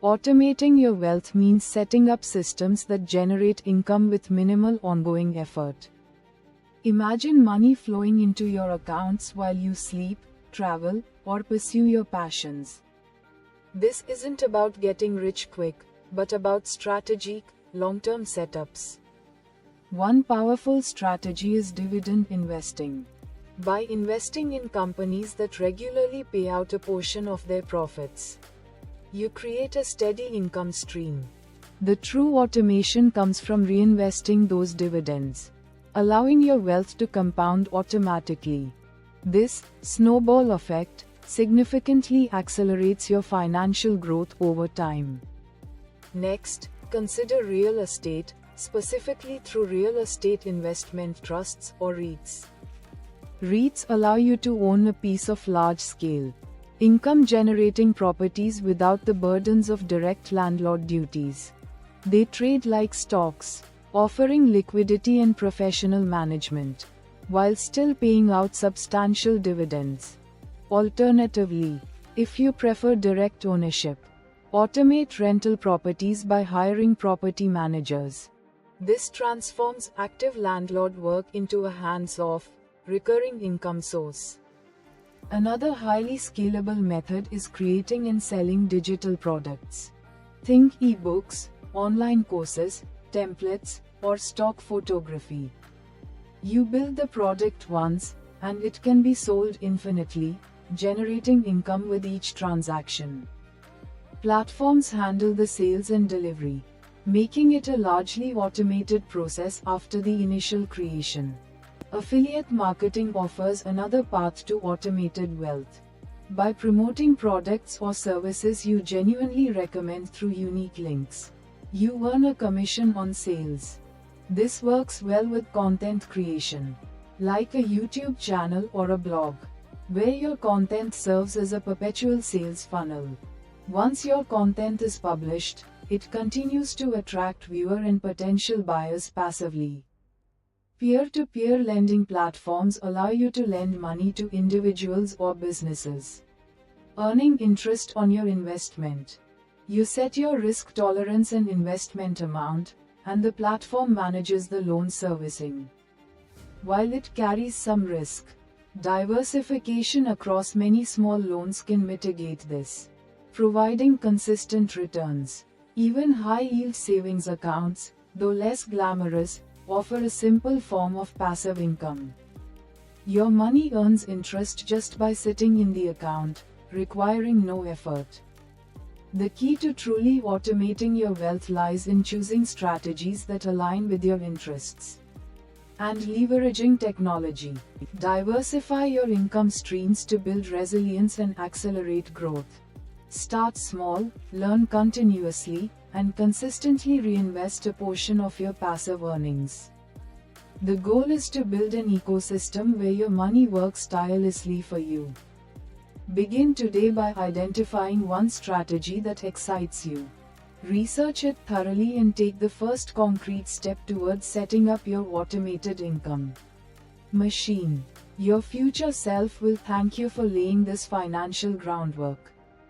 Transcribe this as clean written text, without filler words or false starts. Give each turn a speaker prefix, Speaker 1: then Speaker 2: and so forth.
Speaker 1: Automating your wealth means setting up systems that generate income with minimal ongoing effort. Imagine money flowing into your accounts while you sleep, travel, or pursue your passions. This isn't about getting rich quick, but about strategic, long-term setups. One powerful strategy is dividend investing. By investing in companies that regularly pay out a portion of their profits, you create a steady income stream. The true automation comes from reinvesting those dividends, allowing your wealth to compound automatically. This snowball effect significantly accelerates your financial growth over time. Next, consider real estate, specifically through real estate investment trusts or REITs. REITs allow you to own a piece of large-scale, income-generating properties without the burdens of direct landlord duties. They trade like stocks, offering liquidity and professional management, while still paying out substantial dividends. Alternatively, if you prefer direct ownership, automate rental properties by hiring property managers. This transforms active landlord work into a hands-off, recurring income source. Another highly scalable method is creating and selling digital products. Think e-books, online courses, templates, or stock photography. You build the product once, and it can be sold infinitely, generating income with each transaction. Platforms handle the sales and delivery, making it a largely automated process after the initial creation. Affiliate marketing offers another path to automated wealth. By promoting products or services you genuinely recommend through unique links, you earn a commission on sales. This works well with content creation, like a YouTube channel or a blog, where your content serves as a perpetual sales funnel. Once your content is published, it continues to attract viewer and potential buyers passively. Peer-to-peer lending platforms allow you to lend money to individuals or businesses, earning interest on your investment. You set your risk tolerance and investment amount, and the platform manages the loan servicing. While it carries some risk, diversification across many small loans can mitigate this, providing consistent returns. Even high-yield savings accounts, though less glamorous, offer a simple form of passive income. Your money earns interest just by sitting in the account, requiring no effort. The key to truly automating your wealth lies in choosing strategies that align with your interests and leveraging technology. Diversify your income streams to build resilience and accelerate growth. Start small, learn continuously, and consistently reinvest a portion of your passive earnings. The goal is to build an ecosystem where your money works tirelessly for you. Begin today by identifying one strategy that excites you. Research it thoroughly and take the first concrete step towards setting up your automated income machine. Your future self will thank you for laying this financial groundwork.